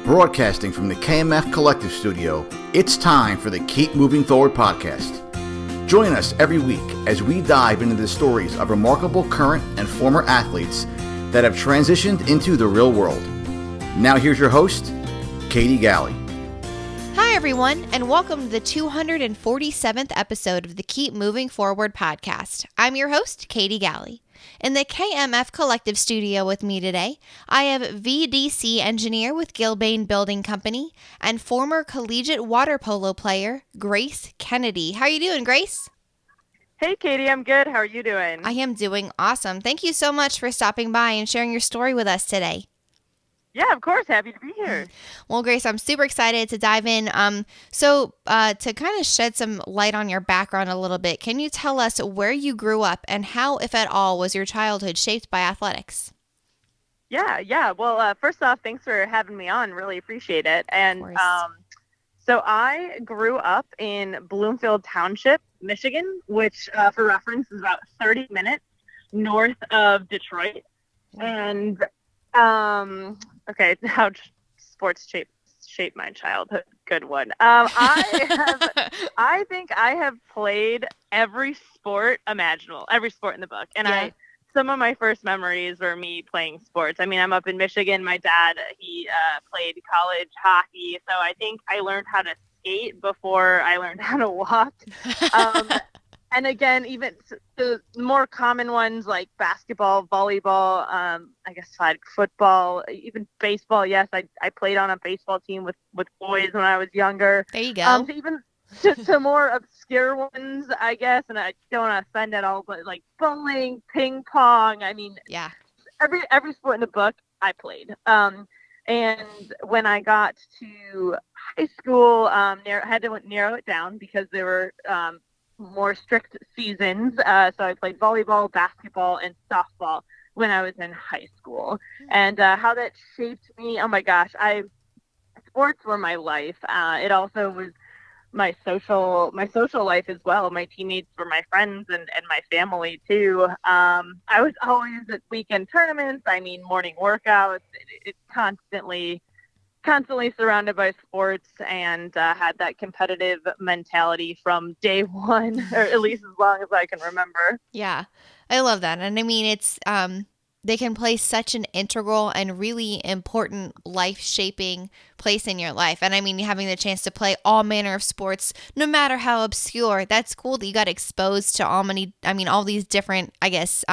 Broadcasting from the KMF Collective Studio, it's time for the Keep Moving Forward podcast. Join us every week as we dive into the stories of remarkable current and former athletes that have transitioned into the real world. Now here's your host, Katie Galley. Hi everyone, and welcome to the 247th episode of the Keep Moving Forward podcast. I'm your host, Katie Galley. In the KMF Collective Studio with me today, I have VDC engineer with Gilbane Building Company and former collegiate water polo player, Grace Kennedy. How are you doing, Grace? Hey, Katie, I'm good. How are you doing? I am doing awesome. Thank you so much for stopping by and sharing your story with us today. Yeah, of course. Happy to be here. Well, Grace, I'm super excited to dive in. To kind of shed some light on your background a little bit, can you tell us where you grew up and how, if at all, was your childhood shaped by athletics? Yeah. Well, first off, thanks for having me on. Really appreciate it. And so I grew up in Bloomfield Township, Michigan, which, for reference, is about 30 minutes north of Detroit. And okay, how sports shape my childhood. Good one. I think I have played every sport imaginable, every sport in the book. And some of my first memories were me playing sports. I mean, I'm up in Michigan. My dad, he played college hockey. So I think I learned how to skate before I learned how to walk. And again, even the more common ones like basketball, volleyball, I guess flag football, even baseball. Yes, I played on a baseball team with boys when I was younger. There you go. To more obscure ones, I guess, and I don't want to offend at all, but like bowling, ping pong. I mean, yeah, every sport in the book I played. And when I got to high school, had to narrow it down because there were more strict seasons. So I played volleyball, basketball, and softball when I was in high school. And how that shaped me, oh my gosh, sports were my life. It also was my social life as well. My teammates were my friends and my family too. I was always at weekend tournaments. I mean, morning workouts. It's constantly surrounded by sports, and had that competitive mentality from day one, or at least as long as I can remember. Yeah, I love that. And I mean, it's they can play such an integral and really important life-shaping place in your life. And I mean, having the chance to play all manner of sports, no matter how obscure, that's cool that you got exposed to all these different, I guess,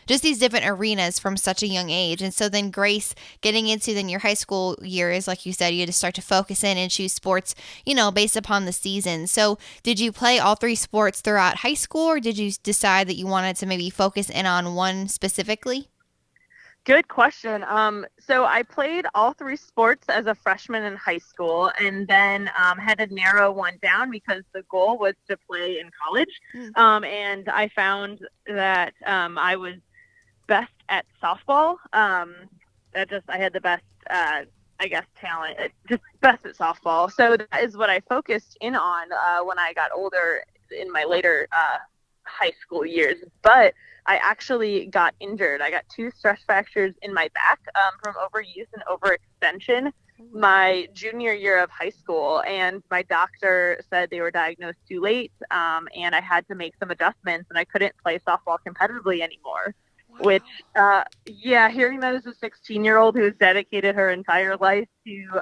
just these different arenas from such a young age. And so then Grace, getting into then your high school years, like you said, you had to start to focus in and choose sports, based upon the season. So did you play all three sports throughout high school, or did you decide that you wanted to maybe focus in on one specifically? Good question. So I played all three sports as a freshman in high school, and then had to narrow one down because the goal was to play in college. And I found that I was best at softball. I had the best, talent, just best at softball. So that is what I focused in on when I got older in my later high school years. But I actually got injured. I got 2 stress fractures in my back from overuse and overextension my junior year of high school, and my doctor said they were diagnosed too late, and I had to make some adjustments, and I couldn't play softball competitively anymore. Wow. Which, hearing that as a 16-year-old who has dedicated her entire life to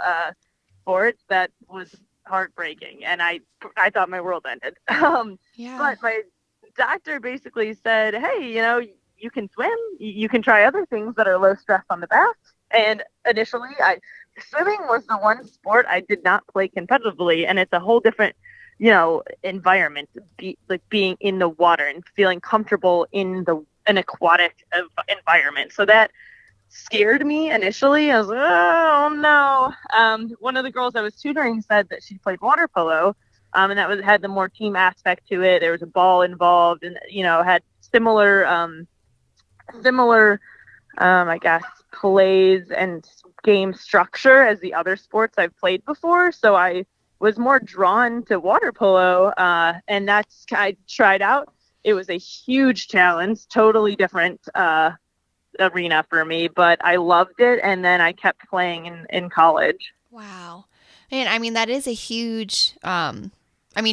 sports, that was heartbreaking, and I thought my world ended. But my doctor basically said, hey, you can swim, you can try other things that are low stress on the back. And initially, swimming was the one sport I did not play competitively, and it's a whole different, environment, being in the water and feeling comfortable in an aquatic environment. So that scared me initially. I was like, oh no. One of the girls I was tutoring said that she played water polo. And that had the more team aspect to it. There was a ball involved, and had similar, I guess, plays and game structure as the other sports I've played before. So I was more drawn to water polo, and I tried out. It was a huge challenge, totally different arena for me, but I loved it, and then I kept playing in college. Wow. And I mean, that is a huge,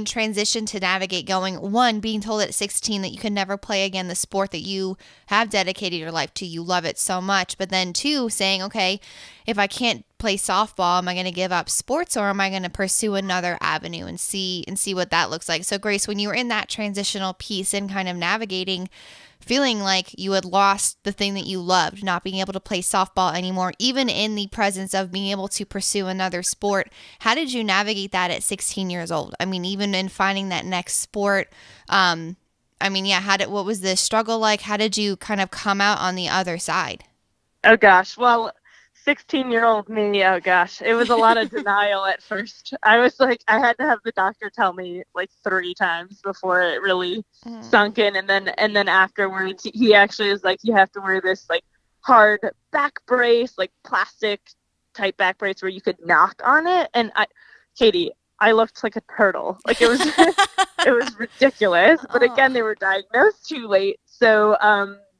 transition to navigate going, one, being told at 16 that you can never play again the sport that you have dedicated your life to. You love it so much. But then two, saying, okay, if I can't play softball, am I going to give up sports, or am I going to pursue another avenue and see what that looks like? So Grace, when you were in that transitional piece and kind of navigating, feeling like you had lost the thing that you loved, not being able to play softball anymore, even in the presence of being able to pursue another sport, how did you navigate that at 16 years old? I mean, even in finding that next sport, what was the struggle like? How did you kind of come out on the other side? Oh gosh. Well, 16-year-old me, oh gosh, it was a lot of denial at first. I was like, I had to have the doctor tell me like 3 times before it really sunk in. And then afterwards, he actually was like, you have to wear this like hard back brace, like plastic type back brace where you could knock on it. And Katie, I looked like a turtle. Like it was, it was ridiculous. But again, they were diagnosed too late. So,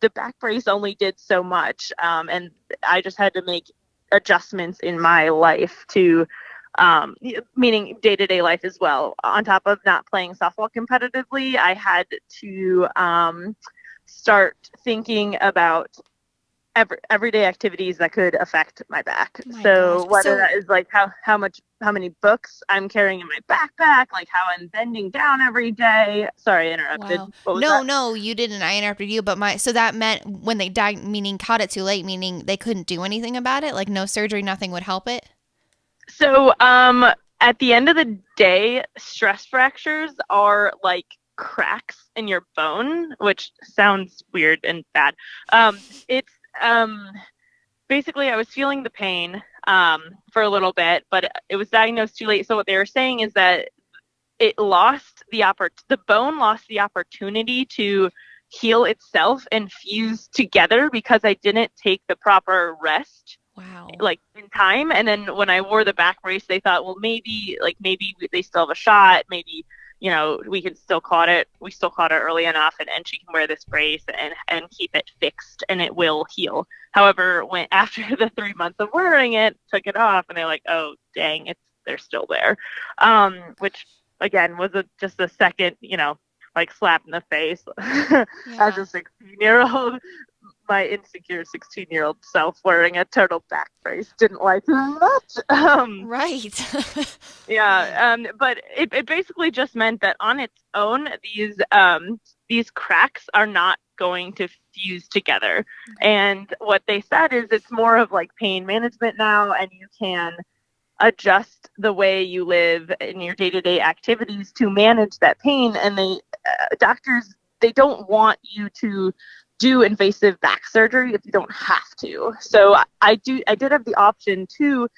the back brace only did so much, and I just had to make adjustments in my life to, meaning day-to-day life as well. On top of not playing softball competitively, I had to start thinking about everyday activities that could affect my back. So whether that is like how many books I'm carrying in my backpack, like how I'm bending down every day. Sorry, I interrupted. Wow. No, you didn't. I interrupted you. But so that meant when they died, meaning caught it too late, meaning they couldn't do anything about it, like no surgery, nothing would help it. So at the end of the day, stress fractures are like cracks in your bone, which sounds weird and bad. It's basically I was feeling the pain for a little bit, but it was diagnosed too late. So what they were saying is that it lost the bone lost the opportunity to heal itself and fuse together because I didn't take the proper rest. Wow. Like in time. And then when I wore the back brace, they thought, well, maybe they still have a shot. Maybe, we can still caught it. We still caught it early enough, and she can wear this brace and keep it fixed, and it will heal. However, when after the 3 months of wearing it, took it off, and they're like, oh, dang, they're still there. Which again was just a second, like slap in the face as a 16-year-old. My insecure 16-year-old self wearing a turtle back brace didn't like it much. Right. But it basically just meant that on its own, these cracks are not going to fuse together. And what they said is it's more of like pain management now, and you can adjust the way you live in your day-to-day activities to manage that pain. And doctors, they don't want you to do invasive back surgery if you don't have to. So I did have the option to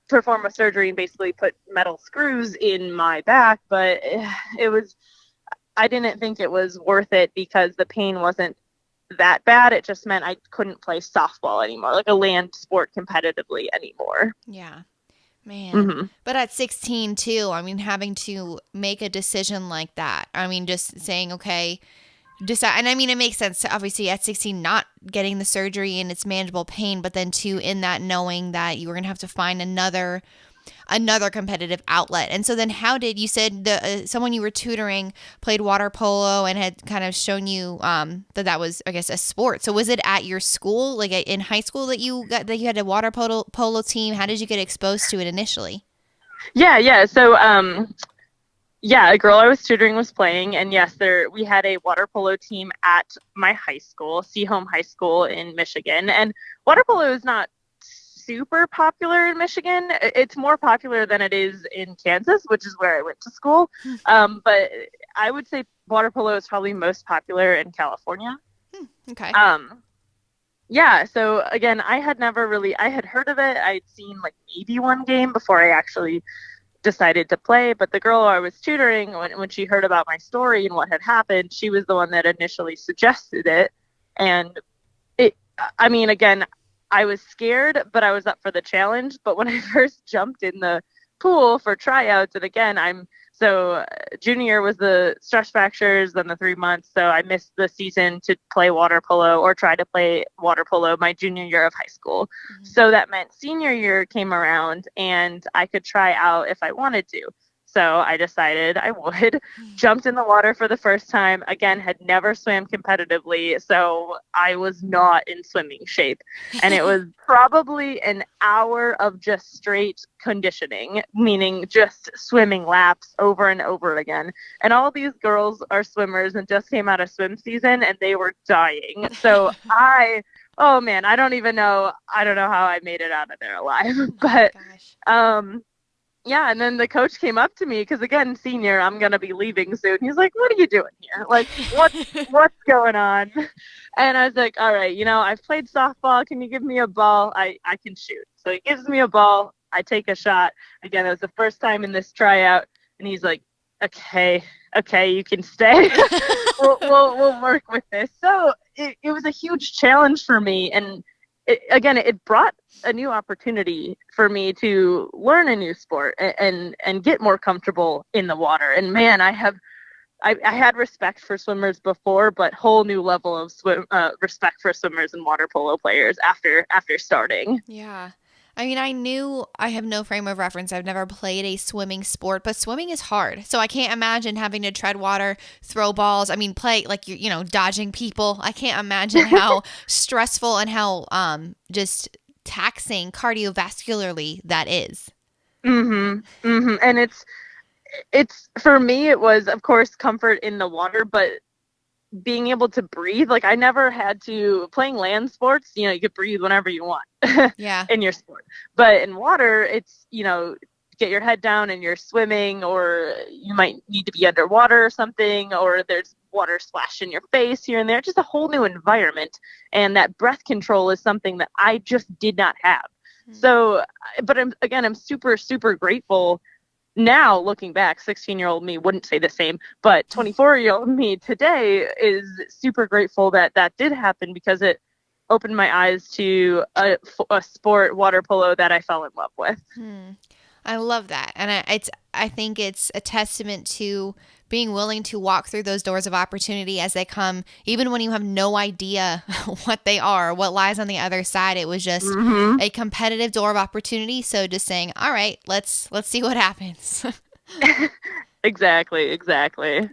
perform a surgery and basically put metal screws in my back, but I didn't think it was worth it because the pain wasn't that bad. It just meant I couldn't play softball anymore, like a land sport competitively anymore. Yeah. Man. But at 16 too, having to make a decision like that. Just saying, okay, decide. And it makes sense to obviously at 16 not getting the surgery and it's manageable pain, but then too in that knowing that you were going to have to find another competitive outlet. And so then how did you said someone you were tutoring played water polo and had kind of shown you that was, I guess, a sport. So was it at your school, like in high school that you had a water polo team? How did you get exposed to it initially? Yeah. So a girl I was tutoring was playing, and yes, we had a water polo team at my high school, Seaholm High School in Michigan. And water polo is not super popular in Michigan. It's more popular than it is in Kansas, which is where I went to school. But I would say water polo is probably most popular in California. Okay. So again, I had heard of it. I'd seen like maybe one game before I actually decided to play, but the girl I was tutoring, when she heard about my story and what had happened, she was the one that initially suggested it. And again, I was scared, but I was up for the challenge. But when I first jumped in the pool for tryouts, and again, I'm So junior year was the stress fractures, then the 3 months. So I missed the season to play water polo or try to play water polo my junior year of high school. So that meant senior year came around and I could try out if I wanted to. So I decided I would. Jumped in the water for the first time. Again, had never swam competitively, so I was not in swimming shape. And it was probably an hour of just straight conditioning, meaning just swimming laps over and over again. And all these girls are swimmers and just came out of swim season, and they were dying. So oh man, I don't know how I made it out of there alive. But yeah, and then the coach came up to me because, again, senior, I'm going to be leaving soon. He's like, what are you doing here? Like, what's going on? And I was like, all right, I've played softball. Can you give me a ball? I can shoot. So he gives me a ball. I take a shot. Again, it was the first time in this tryout. And he's like, okay, you can stay. we'll work with this. So it was a huge challenge for me. And it brought a new opportunity for me to learn a new sport and get more comfortable in the water. And man, I had respect for swimmers before, but whole new level of respect for swimmers and water polo players after starting. Yeah. I mean, I have no frame of reference. I've never played a swimming sport, but swimming is hard. So I can't imagine having to tread water, throw balls. I mean, play like you're, dodging people. I can't imagine how stressful and how just taxing cardiovascularly that is. And it's for me, it was, of course, comfort in the water, but being able to breathe. Like, I never had to, playing land sports, you could breathe whenever you want in your sport. But in water, it's, get your head down and you're swimming, or you might need to be underwater or something, or there's water splashed in your face here and there. Just a whole new environment. And that breath control is something that I just did not have. So, but I'm super, super grateful. Now, looking back, 16-year-old me wouldn't say the same, but 24-year-old me today is super grateful that did happen, because it opened my eyes to a sport, water polo, that I fell in love with. I love that. And I think it's a testament to being willing to walk through those doors of opportunity as they come, even when you have no idea what they are, what lies on the other side. It was just a competitive door of opportunity. So just saying, all right, let's see what happens. Exactly.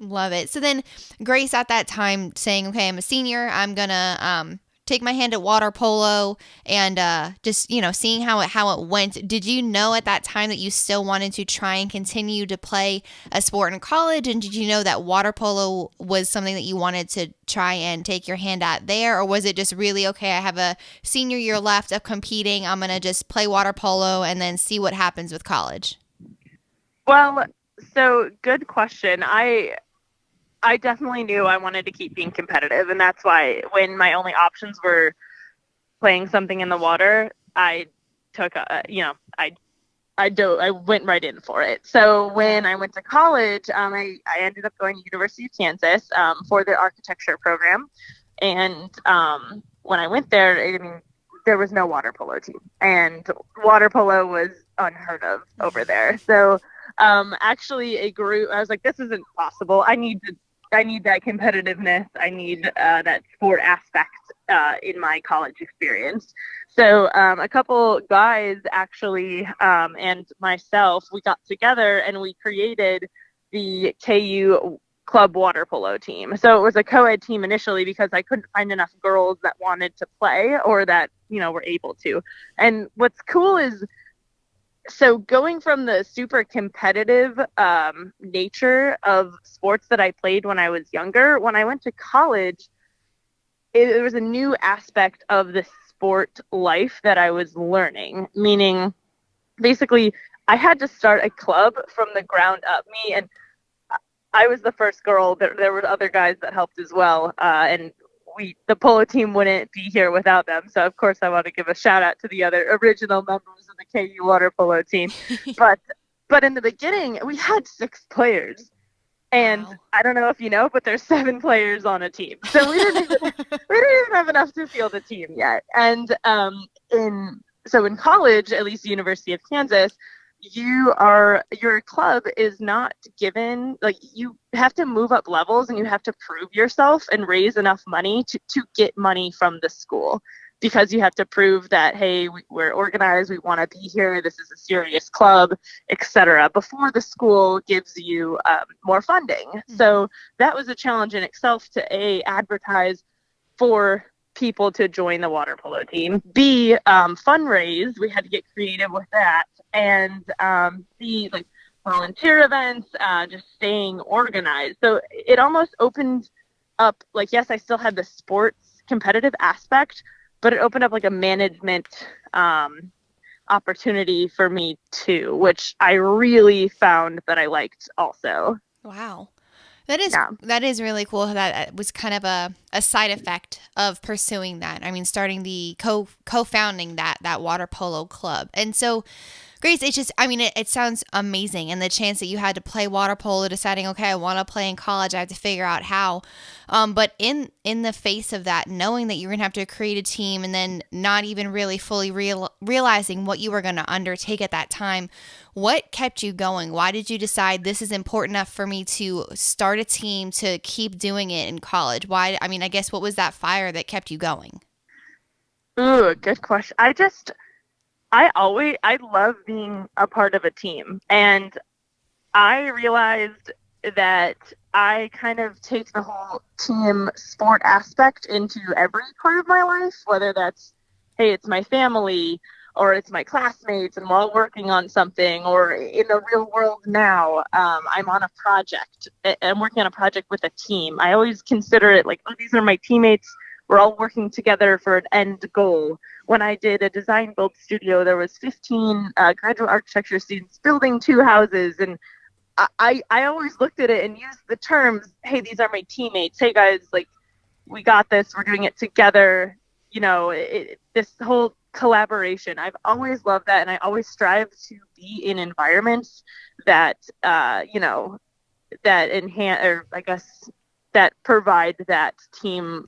Love it. So then Grace at that time saying, okay, I'm a senior. I'm going to take my hand at water polo and just, seeing how it went. Did you know at that time that you still wanted to try and continue to play a sport in college? And did you know that water polo was something that you wanted to try and take your hand at there? Or was it just really, okay, I have a senior year left of competing. I'm going to just play water polo and then see what happens with college? Well, so good question. I definitely knew I wanted to keep being competitive, and that's why when my only options were playing something in the water, I took I went right in for it. So when I went to college, I ended up going to University of Kansas for the architecture program, and when I went there, there was no water polo team, and water polo was unheard of over there. So actually, a group, I was like, this isn't possible. I need that competitiveness. I need that sport aspect in my college experience. So a couple guys actually and myself, we got together and we created the KU club water polo team. So it was a co-ed team initially because I couldn't find enough girls that wanted to play or that, were able to. And what's cool is, so going from the super competitive nature of sports that I played when I was younger, when I went to college, there was a new aspect of the sport life that I was learning, meaning basically I had to start a club from the ground up. And I was the first girl. There were other guys that helped as well. And the polo team wouldn't be here without them. So of course I want to give a shout out to the other original members of the KU water polo team. But in the beginning we had 6 players, and wow. I don't know if you know, but there's 7 players on a team. So we didn't even have enough to field a team yet. And in college, at least the University of Kansas, your club is not given, like, you have to move up levels and you have to prove yourself and raise enough money to get money from the school, because you have to prove that, hey, we're organized, we want to be here, this is a serious club, etc., before the school gives you more funding. So that was a challenge in itself to advertise for people to join the water polo team, B, fundraise, we had to get creative with that, and C, like, volunteer events, just staying organized. So it almost opened up, like, yes, I still had the sports competitive aspect, but it opened up like a management opportunity for me too, which I really found that I liked also. Wow. That is really cool. That was kind of a side effect of pursuing that. I mean, starting the co-founding that water polo club. And so, Grace, it's just, I mean, it sounds amazing. And the chance that you had to play water polo, deciding, okay, I want to play in college, I have to figure out how. But in the face of that, knowing that you're going to have to create a team and then not even really fully realizing what you were going to undertake at that time, what kept you going? Why did you decide this is important enough for me to start a team, to keep doing it in college? Why? I mean, I guess what was that fire that kept you going? Ooh, good question. I love being a part of a team, and I realized that I kind of take the whole team sport aspect into every part of my life, whether that's, hey, it's my family, or it's my classmates and we're all working on something, or in the real world now, I'm on a project. I'm working on a project with a team. I always consider it like, oh, these are my teammates. We're all working together for an end goal. When I did a design build studio, there was 15 graduate architecture students building 2 houses. And I always looked at it and used the terms, hey, these are my teammates. Hey, guys, like, we got this. We're doing it together. You know, this whole collaboration. I've always loved that. And I always strive to be in environments that, that enhance, or I guess that provide that team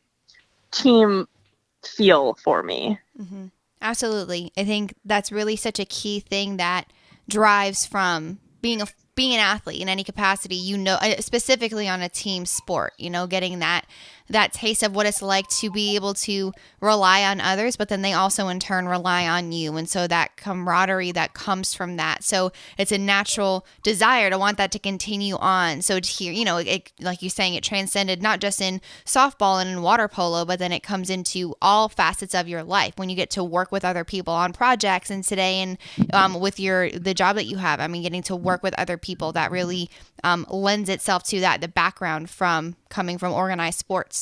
feel for me. Mm-hmm. Absolutely. I think that's really such a key thing that drives from being an athlete in any capacity, specifically on a team sport, getting that taste of what it's like to be able to rely on others, but then they also in turn rely on you. And so that camaraderie that comes from that. So it's a natural desire to want that to continue on. So here, like you're saying, it transcended not just in softball and in water polo, but then it comes into all facets of your life when you get to work with other people on projects. And today, and with the job that you have, I mean, getting to work with other people, that really lends itself to that, the background from coming from organized sports.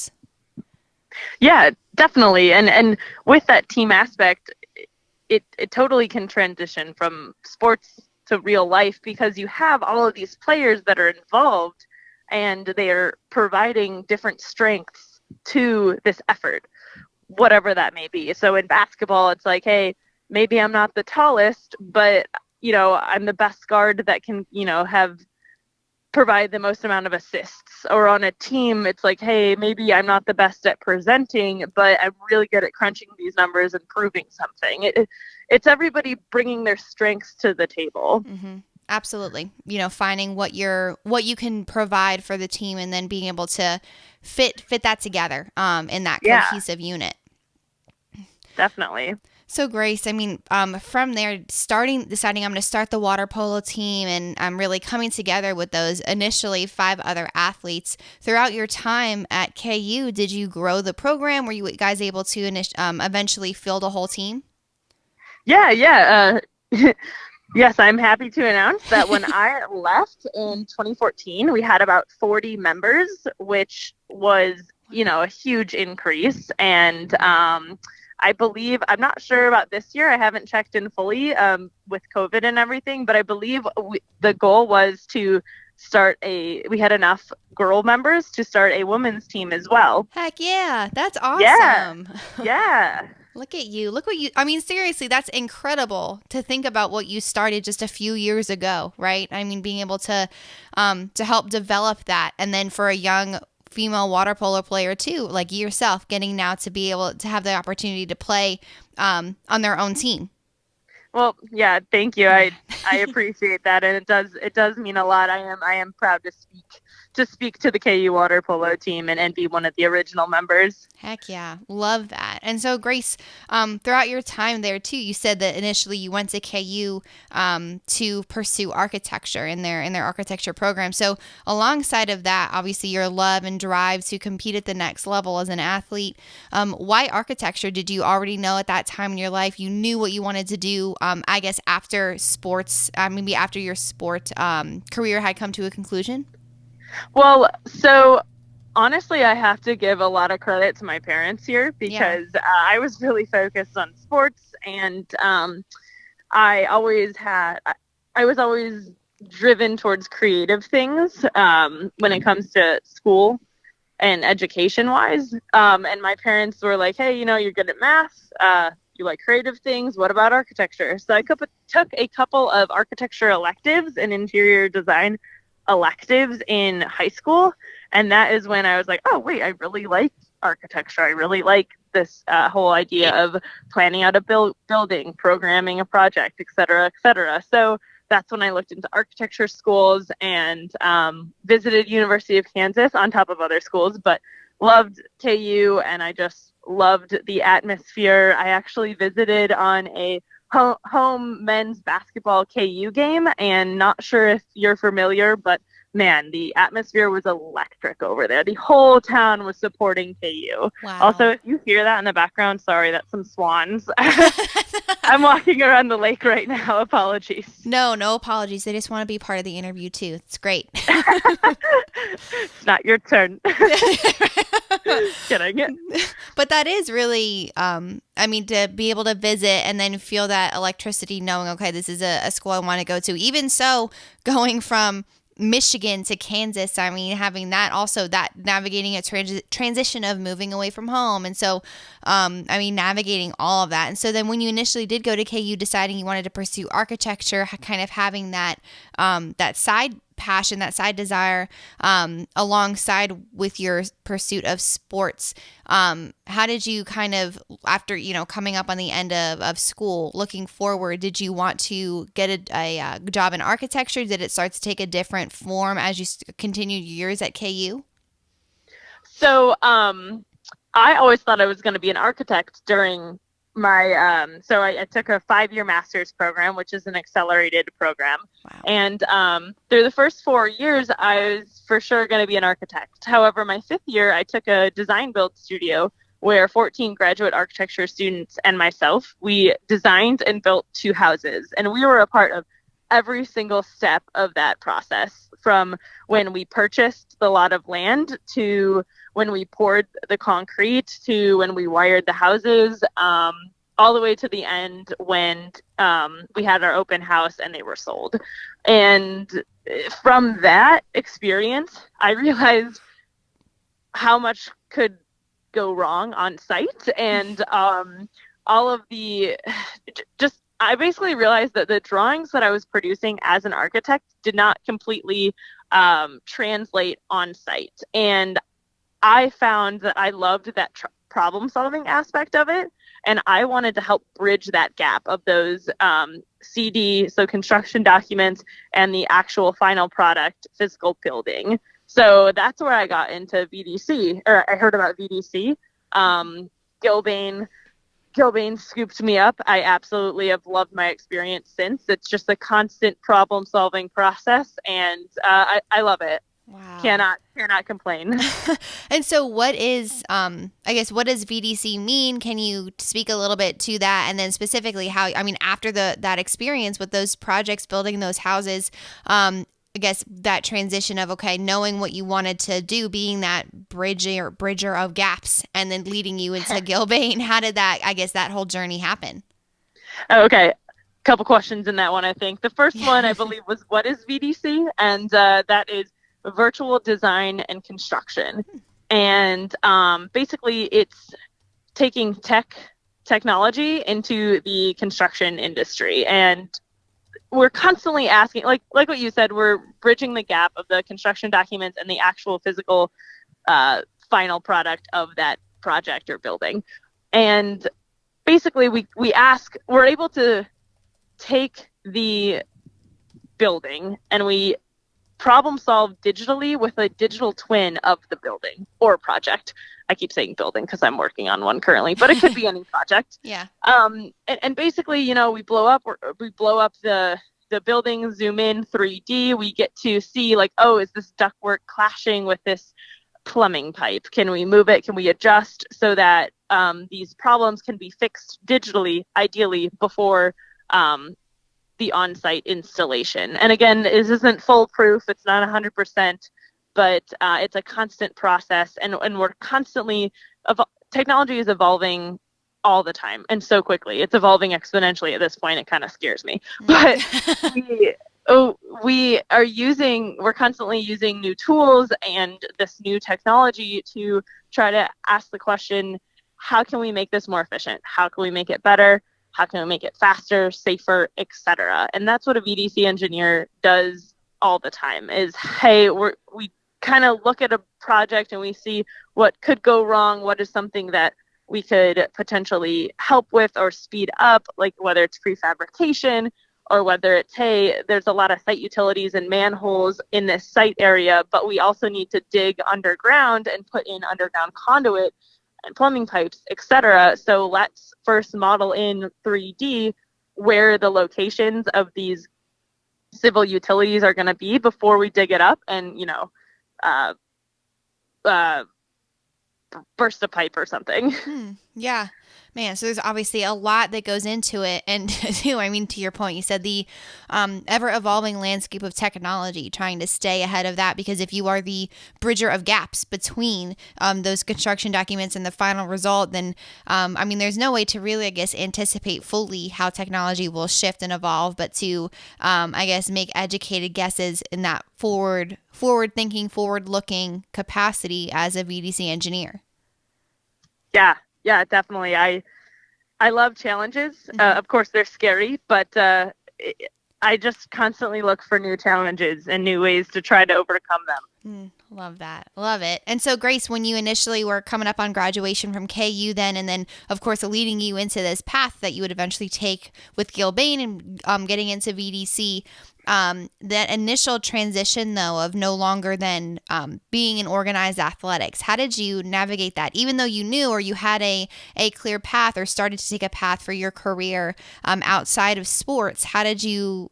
Yeah, definitely. And with that team aspect, it totally can transition from sports to real life, because you have all of these players that are involved and they're providing different strengths to this effort, whatever that may be. So in basketball, it's like, hey, maybe I'm not the tallest, but I'm the best guard that can, provide the most amount of assists. Or on a team, it's like, hey, maybe I'm not the best at presenting, but I'm really good at crunching these numbers and proving something. It's everybody bringing their strengths to the table. Mm-hmm. Absolutely. Finding what you can provide for the team, and then being able to fit that together in that cohesive unit. Definitely. So Grace, I mean, from there, deciding I'm going to start the water polo team, and I'm really coming together with those initially 5 other athletes. Throughout your time at KU, did you grow the program? Were you guys able to eventually field a whole team? Yeah. Yes, I'm happy to announce that when I left in 2014, we had about 40 members, which was, a huge increase. And I believe, I'm not sure about this year, I haven't checked in fully with COVID and everything, but I believe the goal was to we had enough girl members to start a women's team as well. Heck yeah, that's awesome. Yeah. Look at you. Look what I mean, seriously, that's incredible to think about what you started just a few years ago, right? I mean, being able to help develop that. And then for a young female water polo player too, like yourself, getting now to be able to have the opportunity to play on their own team. Well, yeah, thank you. I appreciate that, and it does mean a lot. I am proud to speak to the KU water polo team and be one of the original members. Heck yeah. Love that. And so, Grace, throughout your time there too, you said that initially you went to KU to pursue architecture in their architecture program. So alongside of that, obviously your love and drive to compete at the next level as an athlete. Why architecture? Did you already know at that time in your life you knew what you wanted to do? I guess after sports, maybe after your sport career had come to a conclusion? Well, so honestly, I have to give a lot of credit to my parents here because I was really focused on sports, and I was always driven towards creative things when it comes to school and education wise. And my parents were like, hey, you're good at math. You like creative things. What about architecture? So I took a couple of architecture electives and interior design electives in high school. And that is when I was like, oh, wait, I really like architecture. I really like this whole idea of planning out a building, programming a project, et cetera, et cetera. So that's when I looked into architecture schools and visited University of Kansas on top of other schools, but loved KU, and I just loved the atmosphere. I actually visited on a home men's basketball KU game, and not sure if you're familiar, but man, the atmosphere was electric over there. The whole town was supporting KU. Wow. Also, if you hear that in the background, sorry, that's some swans. I'm walking around the lake right now. Apologies. No apologies. They just want to be part of the interview too. It's great. It's not your turn. Kidding. But that is really, to be able to visit and then feel that electricity, knowing, okay, this is a school I want to go to. Even so, going from Michigan to Kansas, having that also, that navigating a transition of moving away from home. And so, navigating all of that. And so then when you initially did go to KU, deciding you wanted to pursue architecture, kind of having that, that side passion, that side desire, alongside with your pursuit of sports, how did you kind of, after, coming up on the end of school, looking forward, did you want to get a job in architecture? Did it start to take a different form as you continued years at KU? So I always thought I was going to be an architect during my so I took a 5-year master's program, which is an accelerated program. Wow. And through the first 4 years, I was for sure going to be an architect. However, my 5th year, I took a design build studio where 14 graduate architecture students and myself, we designed and built 2 houses. And we were a part of every single step of that process, from when we purchased the lot of land to when we poured the concrete to when we wired the houses, all the way to the end when we had our open house and they were sold. And from that experience, I realized how much could go wrong on site, and all of the I basically realized that the drawings that I was producing as an architect did not completely translate on site. And I found that I loved that problem solving aspect of it. And I wanted to help bridge that gap of those CD, so construction documents, and the actual final product physical building. So that's where I got into VDC, or I heard about VDC. Gilbane scooped me up. I absolutely have loved my experience since. It's just a constant problem-solving process, and I love it. Wow. Cannot complain. And so what is, what does VDC mean? Can you speak a little bit to that? And then specifically how, after that experience with those projects, building those houses, that transition of, okay, knowing what you wanted to do, being that bridger of gaps, and then leading you into Gilbane. How did that whole journey happen? Okay. Couple questions in that one, I think. The first one, I believe, was what is VDC? And that is virtual design and construction. And basically it's taking technology into the construction industry. And we're constantly asking, like what you said, we're bridging the gap of the construction documents and the actual physical final product of that project or building. And basically we're able to take the building and we problem solve digitally with a digital twin of the building or project. I keep saying building because I'm working on one currently, but it could be any project. Yeah. And basically, we blow up the building, zoom in 3D. We get to see like, oh, is this ductwork clashing with this plumbing pipe? Can we move it? Can we adjust so that these problems can be fixed digitally, ideally before the on-site installation? And again, this isn't foolproof. It's not 100%, but it's a constant process, and we're constantly technology is evolving all the time and so quickly. It's evolving exponentially at this point. It kind of scares me, but we're constantly using new tools and this new technology to try to ask the question, how can we make this more efficient? How can we make it better? How can we make it faster, safer, etc.? And that's what a VDC engineer does all the time is, hey, we kind of look at a project and we see what could go wrong, what is something that we could potentially help with or speed up, like whether it's prefabrication or whether it's, hey, there's a lot of site utilities and manholes in this site area, but we also need to dig underground and put in underground conduit and plumbing pipes, etc. So let's first model in 3D where the locations of these civil utilities are going to be before we dig it up and, burst a pipe or something. Yeah. Man, so there's obviously a lot that goes into it. And too, I mean, to your point, you said the ever-evolving landscape of technology, trying to stay ahead of that, because if you are the bridger of gaps between those construction documents and the final result, then, there's no way to really, I guess, anticipate fully how technology will shift and evolve, but to, make educated guesses in that forward-thinking, forward-looking capacity as a VDC engineer. Yeah, definitely. I love challenges. Of course, they're scary, but I just constantly look for new challenges and new ways to try to overcome them. Love that. Love it. And so, Grace, when you initially were coming up on graduation from KU then, and then, of course, leading you into this path that you would eventually take with Gilbane and getting into VDC, that initial transition, though, of no longer than being in organized athletics, how did you navigate that? Even though you knew or you had a clear path or started to take a path for your career outside of sports, how did you,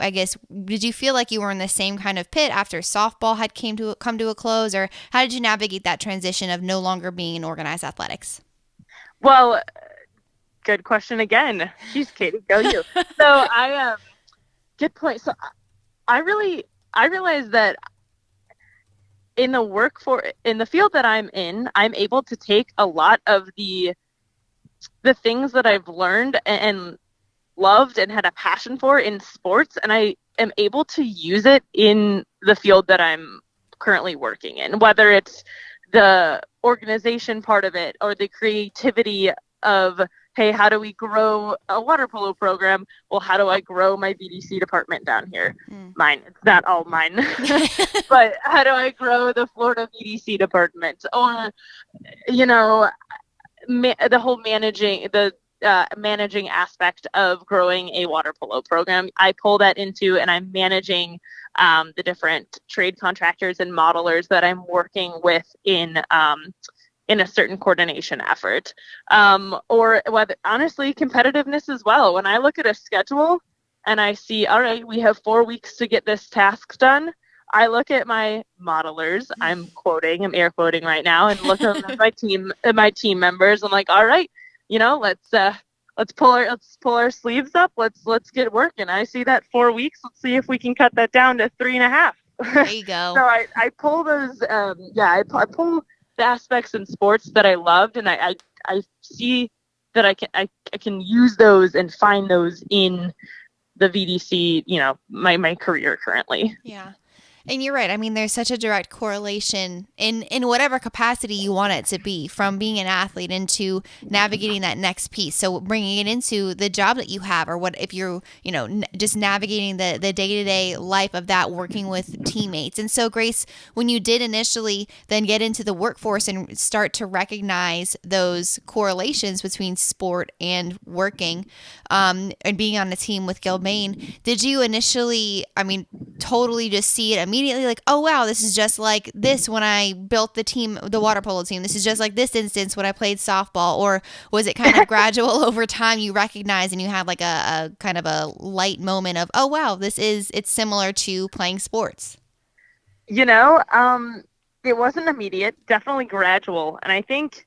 did you feel like you were in the same kind of pit after softball had come to a close, or how did you navigate that transition of no longer being in organized athletics? Well, good question again. Jeez, Katie, go you. So good point. So I realized that in the field that I'm in, I'm able to take a lot of the things that I've learned and loved and had a passion for in sports, and I am able to use it in the field that I'm currently working in, whether it's the organization part of it or the creativity of, hey, how do we grow a water polo program? Well, how do I grow my VDC department down here? Mine. It's not all mine. But how do I grow the Florida VDC department? Or, the whole managing aspect of growing a water polo program. I pull that into, and I'm managing the different trade contractors and modelers that I'm working with in a certain coordination effort, or whether, honestly, competitiveness as well. When I look at a schedule and I see, all right, we have 4 weeks to get this task done, I look at my modelers, I'm air quoting right now, and look at my team members. I'm like, all right, let's pull our sleeves up. Let's get working. I see that 4 weeks. Let's see if we can cut that down to 3.5. There you go. So I pull those. I pull the aspects in sports that I loved, and I see that I can use those and find those in the VDC, my career currently. Yeah. And you're right. I mean, there's such a direct correlation in whatever capacity you want it to be, from being an athlete into navigating that next piece. So bringing it into the job that you have, or what if you're, just navigating the day-to-day life of that, working with teammates. And so, Grace, when you did initially then get into the workforce and start to recognize those correlations between sport and working, and being on a team with Gilbane, did you initially, totally just see it immediately, like, oh wow, this is just like this when I built the water polo team, this is just like this instance when I played softball? Or was it kind of gradual over time, you recognize and you had like a kind of a light moment of, oh wow, it's similar to playing sports? It wasn't immediate, definitely gradual. And I think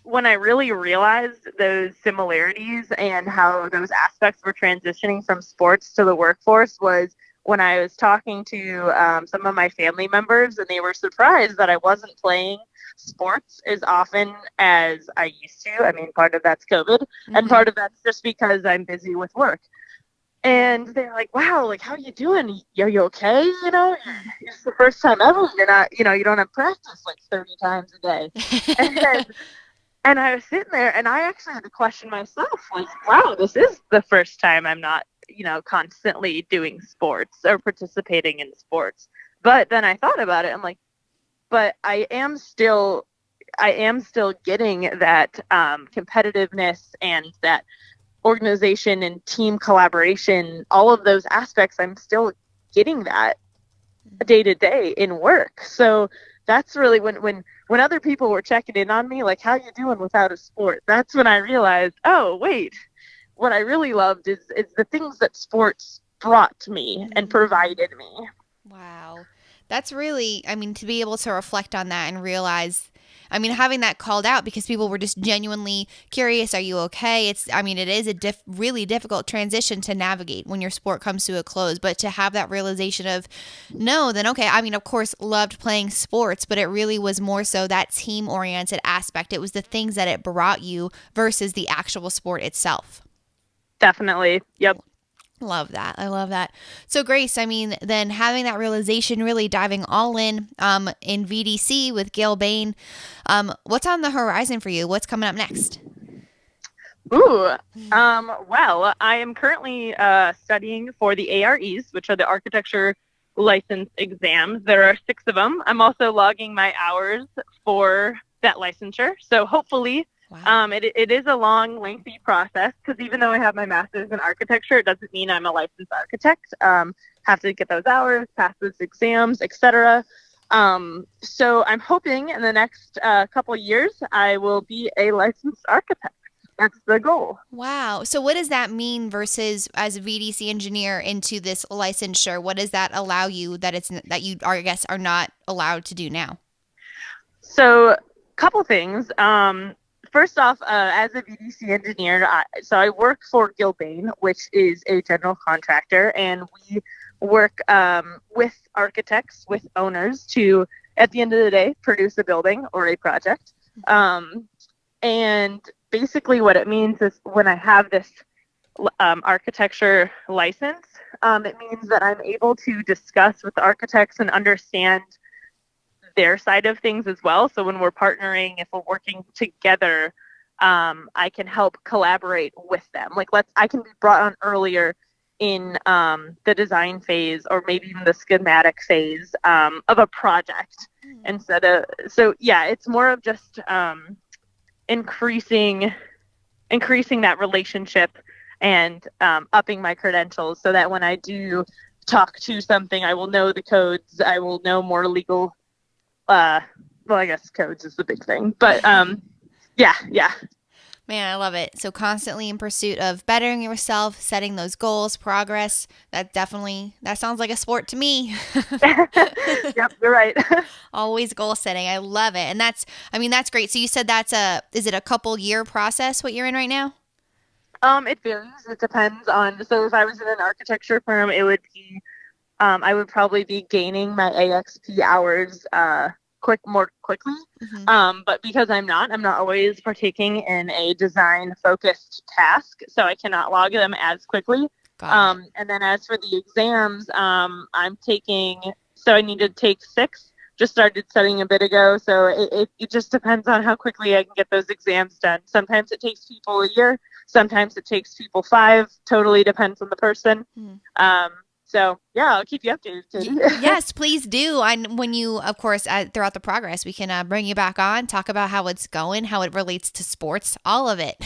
when I really realized those similarities and how those aspects were transitioning from sports to the workforce was when I was talking to some of my family members, and they were surprised that I wasn't playing sports as often as I used to. I mean, part of that's COVID, and part of that's just because I'm busy with work. And they're like, wow, like, how you doing? Are you okay? It's the first time ever you're not, you don't have practice like 30 times a day. And I was sitting there, and I actually had to question myself, like, wow, this is the first time I'm not, constantly doing sports or participating in sports. But then I thought about it. I'm like, but I am still getting that competitiveness and that organization and team collaboration, all of those aspects. I'm still getting that day to day in work. So that's really when other people were checking in on me, like, how you doing without a sport? That's when I realized, oh, wait, what I really loved is the things that sports brought me and provided me. Wow. That's really, to be able to reflect on that and realize, having that called out because people were just genuinely curious. Are you okay? It is a really difficult transition to navigate when your sport comes to a close, but to have that realization of, no, then okay. Of course, loved playing sports, but it really was more so that team-oriented aspect. It was the things that it brought you versus the actual sport itself. Definitely. Yep. Love that. I love that. So Grace, then having that realization, really diving all in VDC with Gilbane, what's on the horizon for you? What's coming up next? Well, I am currently studying for the AREs, which are the architecture license exams. There are 6 of them. I'm also logging my hours for that licensure. So hopefully, wow. It is a long, lengthy process, because even though I have my master's in architecture, it doesn't mean I'm a licensed architect. Have to get those hours, pass those exams, etc. So I'm hoping in the next couple of years, I will be a licensed architect. That's the goal. Wow. So what does that mean versus as a VDC engineer into this licensure? What does that allow you that you are, I guess, are not allowed to do now? So couple things. First off, as a VDC engineer, I work for Gilbane, which is a general contractor, and we work with architects, with owners to, at the end of the day, produce a building or a project. And basically what it means is when I have this architecture license, it means that I'm able to discuss with the architects and understand their side of things as well. So when we're partnering, if we're working together, I can help collaborate with them. Like I can be brought on earlier in the design phase, or maybe even the schematic phase of a project. It's more of just increasing that relationship and upping my credentials, so that when I do talk to something, I will know the codes, I will know more legal I guess codes is the big thing, but yeah. Man, I love it. So constantly in pursuit of bettering yourself, setting those goals, progress. That sounds like a sport to me. Yep, you're right. Always goal setting. I love it. And that's great. So you said is it a couple year process what you're in right now? It varies. It depends on, so if I was in an architecture firm, it would be, I would probably be gaining my AXP hours more quickly. But because I'm not always partaking in a design focused task, so I cannot log them as quickly. And then as for the exams, I need to take 6. Just started studying a bit ago, so it just depends on how quickly I can get those exams done. Sometimes it takes people a year, sometimes it takes people 5. Totally depends on the person. So yeah, I'll keep you updated. Yes, please do. And when you, of course, throughout the progress, we can bring you back on, talk about how it's going, how it relates to sports, all of it.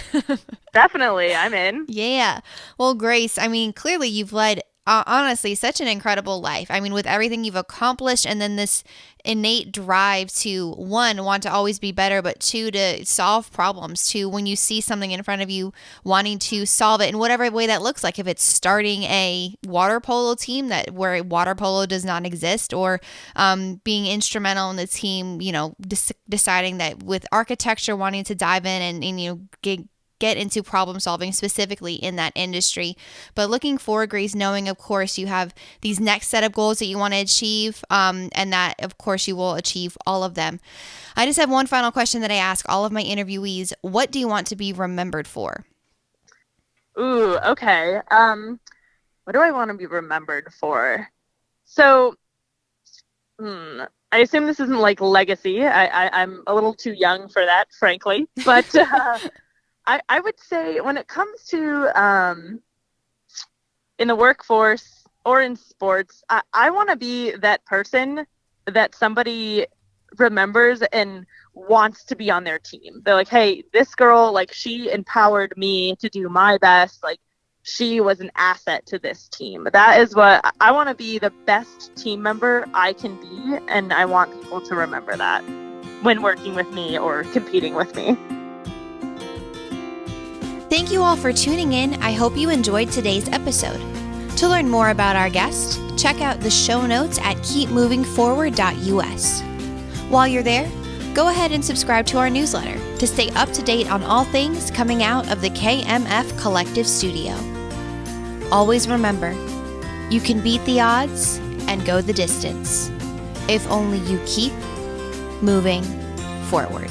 Definitely, I'm in. Yeah. Well, Grace, I mean, clearly you've led honestly such an incredible life. I mean, with everything you've accomplished, and then this innate drive to, 1, want to always be better, but 2, to solve problems, to, when you see something in front of you, wanting to solve it in whatever way that looks like. If it's starting a water polo team where water polo does not exist, or being instrumental in the team, deciding that with architecture, wanting to dive in and get into problem solving specifically in that industry. But looking forward, Grace, knowing, of course, you have these next set of goals that you want to achieve, and that, of course, you will achieve all of them. I just have one final question that I ask all of my interviewees. What do you want to be remembered for? Ooh, okay. What do I want to be remembered for? So, I assume this isn't like legacy. I'm a little too young for that, frankly. But I would say when it comes to in the workforce or in sports, I want to be that person that somebody remembers and wants to be on their team. They're like, hey, this girl, like, she empowered me to do my best. Like, she was an asset to this team. That is what I want to be, the best team member I can be. And I want people to remember that when working with me or competing with me. Thank you all for tuning in. I hope you enjoyed today's episode. To learn more about our guest, check out the show notes at keepmovingforward.us. While you're there, go ahead and subscribe to our newsletter to stay up to date on all things coming out of the KMF Collective Studio. Always remember, you can beat the odds and go the distance if only you keep moving forward.